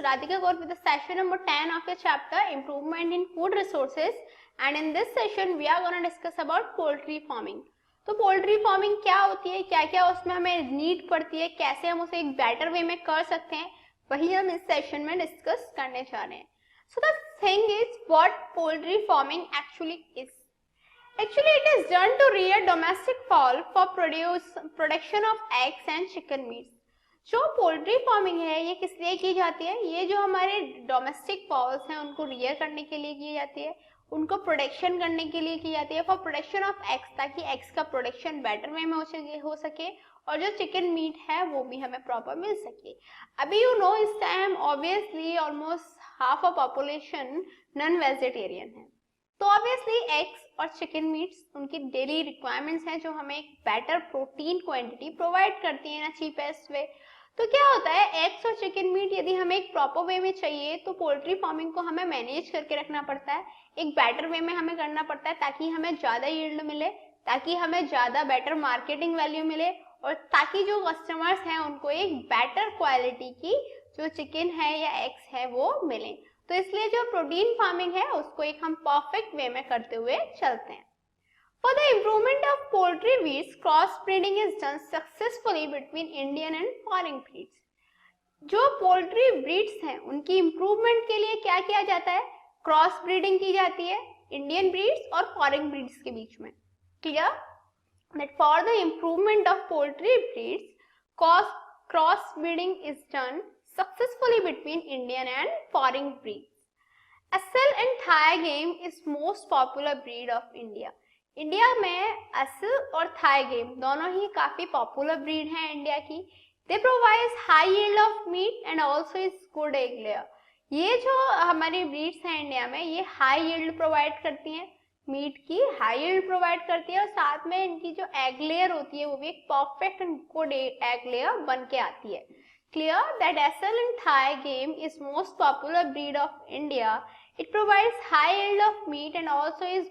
Radhika Gaur with the session number 10 of your chapter Improvement in Food Resources, and in this session we are going to discuss about poultry farming. तो poultry farming क्या होती है, क्या क्या उसमें हमें need पड़ती है, कैसे हम उसे एक बेटर वे में कर सकते हैं, वही हम इस सेशन में डिस्कस करने जा रहे हैं. So the thing is what poultry farming actually is. Actually, it is done to rear domestic fowl for production of eggs and chicken meats. जो पोल्ट्री फार्मिंग है ये किस लिए की जाती है, ये जो हमारे डोमेस्टिक फॉल्स हैं उनको रियर करने के लिए की जाती है, उनको प्रोडक्शन करने के लिए की जाती है फॉर प्रोडक्शन ऑफ एग्स, ताकि एग्स का प्रोडक्शन बेटर वे में हो सके और जो चिकन मीट है वो भी हमें प्रॉपर मिल सके. अभी यू नो इस time obviously almost half of population non vegetarian है, तो ऑब्वियसली एग्स और चिकन मीट्स उनकी डेली रिक्वायरमेंट्स हैं जो हमें एक बेटर प्रोटीन क्वांटिटी प्रोवाइड करती है ना चीपेस्ट वे. तो क्या होता है, एग्स और चिकन मीट यदि हमें एक प्रॉपर वे में चाहिए तो पोल्ट्री फार्मिंग को हमें मैनेज करके रखना पड़ता है, एक बेटर वे में हमें करना पड़ता है ताकि हमें ज़्यादा यील्ड मिले, ताकि हमें ज़्यादा बेटर मार्केटिंग वैल्यू मिले और ताकि जो कस्टमर्स हैं उनको एक बेटर क्वालिटी की जो चिकन है या एग्स है वो मिले. तो इसलिए जो प्रोटीन फार्मिंग है उसको एक हम परफेक्ट वे में करते हुए चलते हैं. For the improvement of poultry breeds, crossbreeding is done successfully between Indian and foreign breeds. जो पोल्ट्री ब्रीड्स हैं उनकी इम्प्रूवमेंट के लिए क्या किया जाता है, क्रॉस ब्रीडिंग की जाती है इंडियन ब्रीड्स और फॉरेन ब्रीड्स के बीच में. Clear that for the improvement of poultry breeds, cross breeding is done successfully between Indian and foreign breeds. Asil and Thai game is most popular breed of India. India में असल और Thai game दोनों ही काफी popular breed हैं India की. They provide high yield of meat and also is good egg layer. ये जो हमारी ब्रीड्स हैं इंडिया में ये हाई यील्ड प्रोवाइड करती हैं, मीट की हाई यील्ड प्रोवाइड करती है और साथ में इनकी जो एग लेयर होती है वो भी एक perfect and good egg layer बन के आती है. Clear that Aseel and Thai game is most popular breed of India. It provides high yield of meat and also is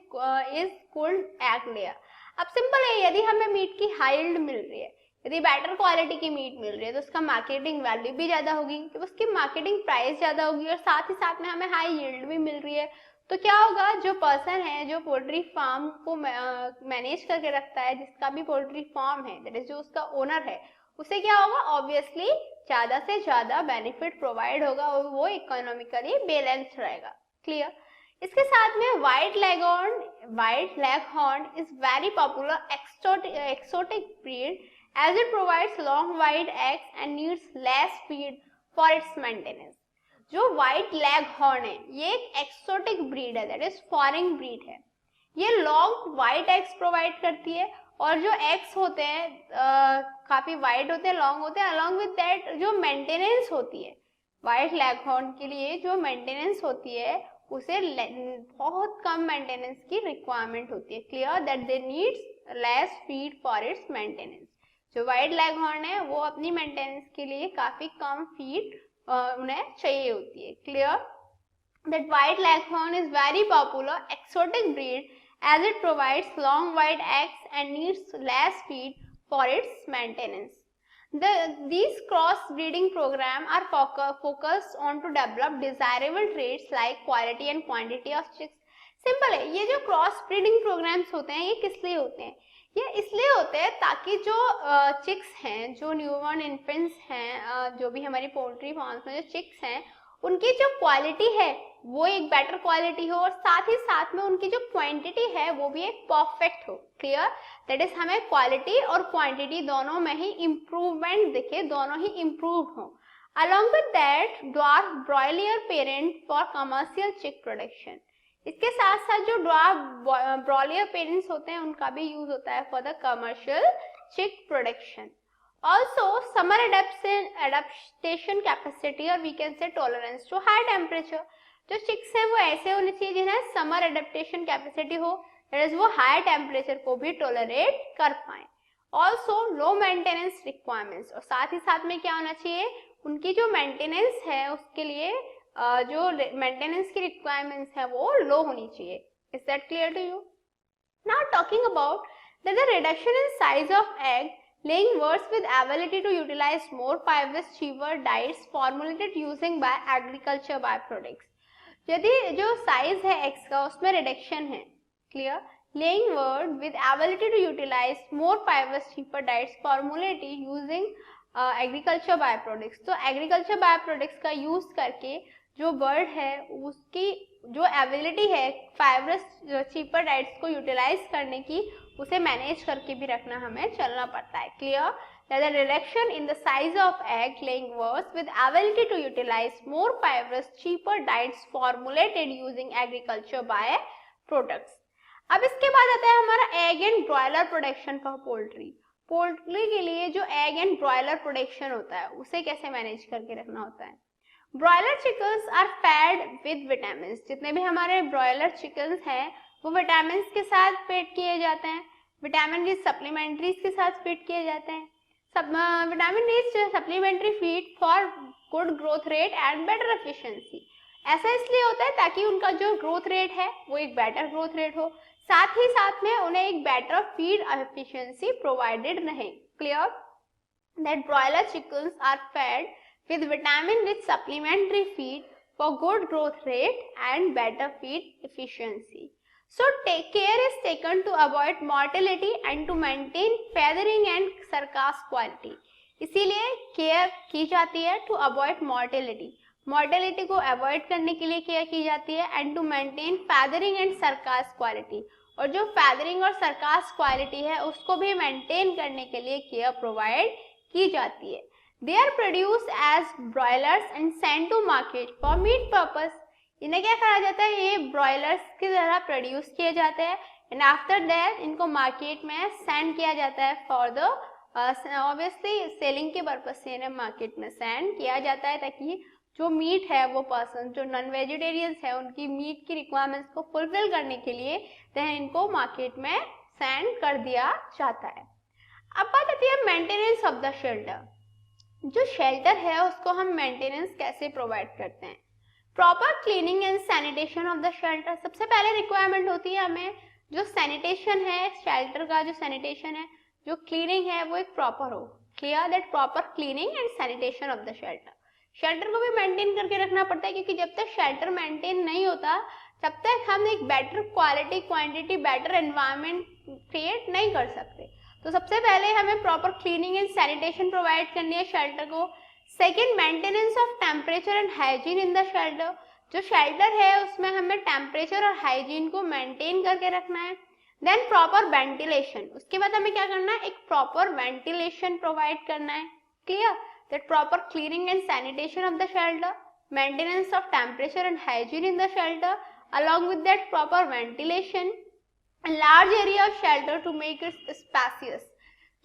good egg layer. अब सिंपल है, यदि हमें मीट की हाई यील्ड मिल रही है, यदि बेटर क्वालिटी की मीट मिल रही है तो उसका मार्केटिंग वैल्यू भी ज़्यादा होगी, तो उसकी मार्केटिंग प्राइस ज़्यादा होगी और साथ ही साथ में हमें हाई यील्ड भी मिल रही है. तो क्या होगा, जो पर्सन है जो पोल्ट्री फार्म को मैनेज करके रखता है, जिसका भी पोल्ट्री फार्म है, दैट इज जो उसका ओनर है, उसे क्या होगा, ऑब्वियसली ज़्यादा से ज़्यादा बेनिफिट प्रोवाइड होगा और वो इकोनॉमिकली बैलेंस रहेगा. क्लियर. इसके साथ में white leghorn is very popular exotic breed as it provides long wide eggs and needs less feed for its maintenance. जो व्हाइट लेग हॉर्न है ये एक एक्सोटिक ब्रीड है, दैट इज फॉरेन ब्रीड है. ये लॉन्ग वाइट एग्स प्रोवाइड करती है और जो एग्स होते हैं काफी वाइड होते हैं, लॉन्ग होते हैं. अलॉन्ग विद दैट जो मेंटेनेंस होती है व्हाइट लेग हॉर्न के लिए, जो मेंटेनेंस होती है उसे बहुत कम मेंटेनेंस की रिक्वायरमेंट होती है. Clear that they needs less feed for its maintenance. जो व्हाइट लेग हॉर्न है वो अपनी मेंटेनेंस के लिए काफी कम फीड उन्हें चाहिए होती है. Clear that white leghorn is very popular exotic breed as it provides long wide eggs and needs less feed for its maintenance. These cross-breeding programs are focused on to develop desirable traits like quality and quantity of chicks. Simple है, ये जो cross breeding programmes होते हैं ये किस लिए होते हैं, ये इसलिए होते हैं ताकि जो चिक्स हैं, जो न्यूबॉर्न इन्फेंट्स हैं, जो भी हमारी पोल्ट्री फार्म्स में जो चिक्स हैं उनकी जो क्वालिटी है वो एक बेटर क्वालिटी हो और साथ ही साथ में उनकी जो क्वांटिटी है वो भी एक परफेक्ट हो. क्लियर दैट इज हमें क्वालिटी और क्वांटिटी दोनों में ही इम्प्रूवमेंट दिखे, दोनों ही इम्प्रूव हो. Along with that dwarf broiler parent for commercial चिक प्रोडक्शन. इसके साथ साथ जो ड्वार्फ ब्रॉयलर पेरेंट्स होते हैं उनका भी यूज होता है फॉर द कमर्शियल चिक production. Also, summer adaptation capacity or we can say tolerance to high temperature. जो चिक्स हैं वो ऐसे होने चाहिए जिन्हें समर एडेप्टेशन कैपेसिटी हो, दैट इज वो हाई टेम्परेचर को भी टॉलरेट कर पाए. ऑल्सो लो मेंटेनेंस रिक्वायरमेंट्स, और साथ ही साथ में क्या होना चाहिए, उनकी जो मेंटेनेंस है उसके लिए जो मेंटेनेंस की रिक्वायरमेंट्स है वो लो होनी चाहिए. Is that clear to you? Now talking about that the reduction in size of egg laying words with ability to utilize more fibrous cheaper diets formulated using by agriculture byproducts. यदि जो size है x का उसमें reduction है, clear, laying word with ability to utilize more fibrous cheaper diets formulated using agriculture by products, तो agriculture by products का use करके जो बर्ड है उसकी जो एबिलिटी है फाइबरस चीपर डाइट्स को यूटिलाइज करने की, उसे मैनेज करके भी रखना हमें चलना पड़ता है. Clear that the reduction in the size of egg laying birds with ability to utilize more fibrous cheaper diets formulated using agriculture by products. अब इसके बाद आता है हमारा egg and broiler production for poultry. Poultry के लिए जो egg and broiler production होता है उसे कैसे मैनेज करके रखना होता है. Broiler chickens are fed with vitamin. जितने भी हमारे ब्रॉयलर चिकन्स हैं वो विटामिन के साथ फीड किए जाते हैं, विटामिन रिच सप्लीमेंट्रीज के साथ फीड किए जाते हैं. Vitamin rich supplementary feed for good growth rate and better efficiency. ऐसा इसलिए होता है ताकि उनका जो ग्रोथ रेट है वो एक बेटर ग्रोथ रेट हो, साथ ही साथ में उन्हें एक बेटर फीड एफिशिएंसी प्रोवाइडेड रहे. Clear that broiler chickens are fed with vitamin rich supplementary feed for good growth rate and better feed efficiency. So care is taken to avoid mortality and to maintain feathering and carcass quality. इसीलिए care की जाती है to avoid mortality. Mortality को avoid करने के लिए care की जाती है and to maintain feathering and carcass quality. और जो feathering और carcass quality है उसको भी maintain करने के लिए केयर प्रोवाइड की जाती है. They are produced as broilers and sent to market for meat purpose. इन्हें क्या कहा जाता है, ये ब्रॉयलर्स की तरह प्रोड्यूस किए जाते हैं एंड आफ्टर दैट इनको मार्केट में सेंड किया जाता है फॉर द ऑब्वियसली सेलिंग के पर्पज से इन्हें मार्केट में सेंड किया जाता है ताकि जो मीट है वो पर्सन जो नॉन वेजिटेरियंस है उनकी मीट की रिक्वायरमेंट्स को फुलफिल करने के लिए इनको मार्केट में सेंड कर दिया जाता है. अब बात आती है मेंटेनेंस ऑफ द शेल्टर. जो शेल्टर है उसको हम मेंटेनेंस कैसे प्रोवाइड करते हैं. Proper cleaning and sanitation of the shelter. सबसे पहले रिक्वायरमेंट होती है हमें जो सैनिटेशन है शेल्टर का, जो सैनिटेशन है, जो क्लीनिंग है वो एक प्रॉपर हो. Clear that proper cleaning and sanitation of the shelter. Shelter को भी मेंटेन करके रखना पड़ता है क्योंकि जब तक शेल्टर मेंटेन नहीं होता तब तक हम एक better quality quantity better environment create नहीं कर सकते. तो सबसे पहले हमें proper cleaning and sanitation provide करनी है शेल्टर को. Second, maintenance of temperature and hygiene in the shelter. जो शेल्टर है उसमें हमें टेम्परेचर और हाइजीन को मेंटेन करके रखना है. Then proper ventilation. उसके बाद हमें क्या करना है, एक प्रॉपर वेंटिलेशन प्रोवाइड करना है. Clear that proper cleaning and sanitation of the shelter, maintenance of temperature and hygiene in the shelter, along with that proper ventilation, a large area of shelter to make it spacious.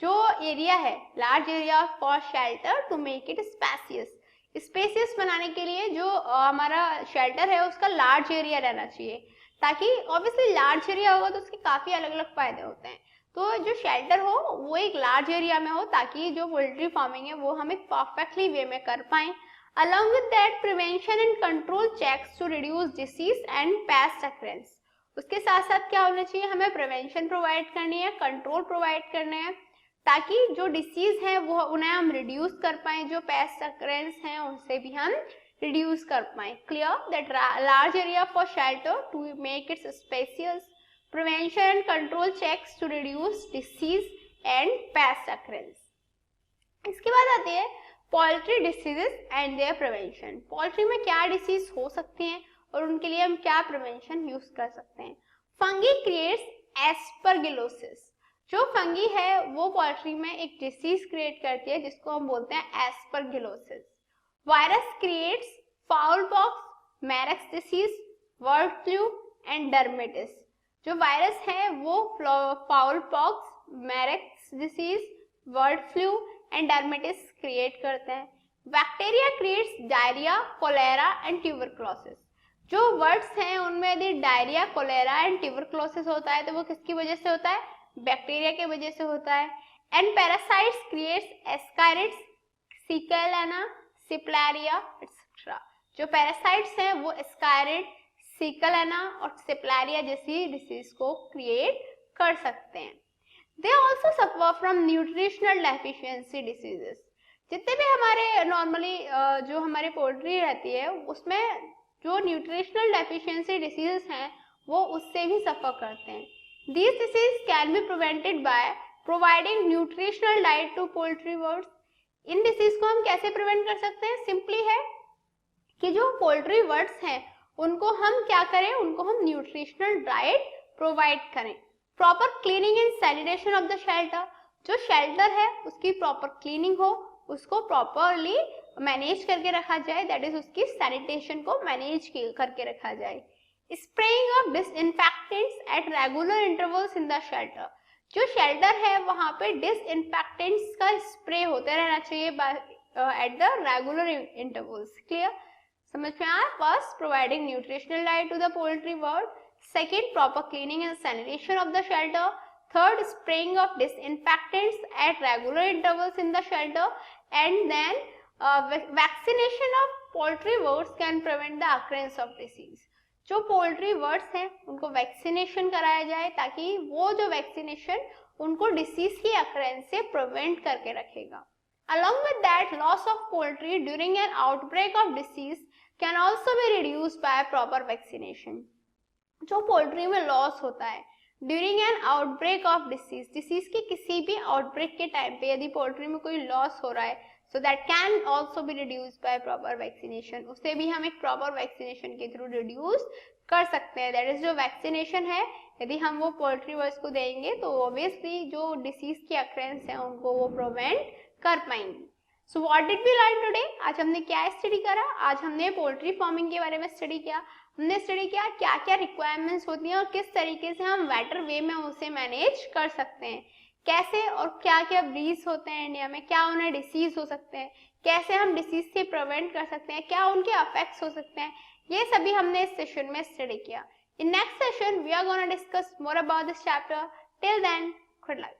जो area है large area for shelter to make it spacious. Spacious बनाने के लिए जो हमारा shelter है उसका large area रहना चाहिए ताकि ऑब्वियसली लार्ज एरिया होगा तो उसके काफी अलग अलग फायदे होते हैं. तो जो शेल्टर हो वो एक लार्ज एरिया में हो ताकि जो पोल्ट्री फार्मिंग है वो हम एक परफेक्टली वे में कर पाए. Along with that, prevention and control checks to reduce disease and pest occurrence. उसके साथ साथ क्या होना चाहिए, हमें प्रिवेंशन प्रोवाइड करनी है, कंट्रोल प्रोवाइड करने हैं ताकि जो डिसीज है वो उन्हें हम रिड्यूस कर पाए, जो पेस्ट अकरेंस हैं उनसे भी हम रिड्यूस कर पाए. Clear that large area for shelter to make it spacious, prevention and control checks to reduce disease and pest occurrence. इसके बाद आती है poultry diseases and their prevention. Poultry में क्या डिसीज हो सकती हैं और उनके लिए हम क्या प्रिवेंशन यूज कर सकते हैं. Fungi creates aspergillosis. जो फंगी है वो पोल्ट्री में एक डिसीज क्रिएट करती है जिसको हम बोलते हैं aspergillosis. Virus creates fowl pox, Marek's disease, bird flu and dermatitis. जो वायरस है वो fowl pox, Marek's disease, bird flu and dermatitis create करते हैं. Bacteria creates diarrhoea, cholera and tuberculosis. जो वर्ड्स हैं उनमें यदि डायरिया, कोलेरा एंड ट्यूबरक्लोसिस होता है तो वो किसकी वजह से होता है, बैक्टीरिया की वजह से होता है. And parasites creates ascarids, sikelena, siplaria et cetera. जो पैरासाइट्स हैं वो एस्कारिड, सिकेलेना और सिप्लारिया जैसी डिसीज को क्रिएट कर सकते हैं. They also suffer from nutritional deficiency diseases. जितने भी हमारे नॉर्मली जो हमारे पोल्ट्री रहती है उसमें जो न्यूट्रिशनल डेफिशिएंसी डिसीजेस हैं वो उससे भी सफर करते हैं. These diseases can be prevented by providing nutritional diet to poultry birds. In disease को हम कैसे प्रिवेंट कर सकते हैं? सिंपली है कि जो पोल्ट्री बर्ड्स हैं उनको हम क्या करें, उनको हम न्यूट्रिशनल डाइट प्रोवाइड करें. Proper cleaning and sanitation of the shelter. जो शेल्टर है उसकी प्रॉपर क्लीनिंग हो, उसको प्रॉपरली मैनेज करके रखा जाए, दैट इज उसकी सैनिटेशन को मैनेज करके रखा जाए. Spraying of disinfectants at regular intervals in the shelter. जो शेल्टर है वहां पे डिसइंफेक्टेंट्स का स्प्रे होते रहना चाहिए at the regular intervals. Clear? समझ में आया? First, providing nutritional diet to the poultry bird. Second, proper cleaning and sanitation of the shelter. Third, spraying of disinfectants at regular intervals in the shelter, and then vaccination of poultry birds can prevent the occurrence of disease. जो poultry birds हैं उनको vaccination कराया जाए ताकि वो जो vaccination उनको disease की अकरेंस से प्रिवेंट करके रखेगा. Along with that, loss of poultry during an outbreak of disease can also be reduced by proper vaccination. जो पोल्ट्री में लॉस होता है during an outbreak of disease, disease के किसी भी आउटब्रेक के टाइम पे यदि पोल्ट्री में कोई लॉस हो रहा है, so that can also be reduce by proper vaccination. उसे भी हम एक प्रॉपर वैक्सीनेशन के थ्रू रिड्यूस कर सकते हैं. दैट इज जो वैक्सीनेशन है यदि हम वो पोल्ट्री बर्ड्स को देंगे तो ऑब्वियसली जो डिसीज की अक्रेंस है उनको वो प्रिवेंट कर पाएंगे. So what did we learn today? आज हमने क्या स्टडी करा? आज हमने पोल्ट्री फार्मिंग के बारे में स्टडी किया. हमने स्टडी किया क्या क्या रिक्वायरमेंट्स होती हैं और किस तरीके से हम बेटर वे में उसे मैनेज कर सकते हैं. कैसे और क्या क्या ब्रीड्स होते हैं इंडिया में, क्या उन्हें डिसीज हो सकते हैं, कैसे हम डिसीज से प्रिवेंट कर सकते हैं, क्या उनके अफेक्ट्स हो सकते हैं, ये सभी हमने इस सेशन में स्टडी किया. In next session we are gonna discuss more about this chapter. Till then, good luck.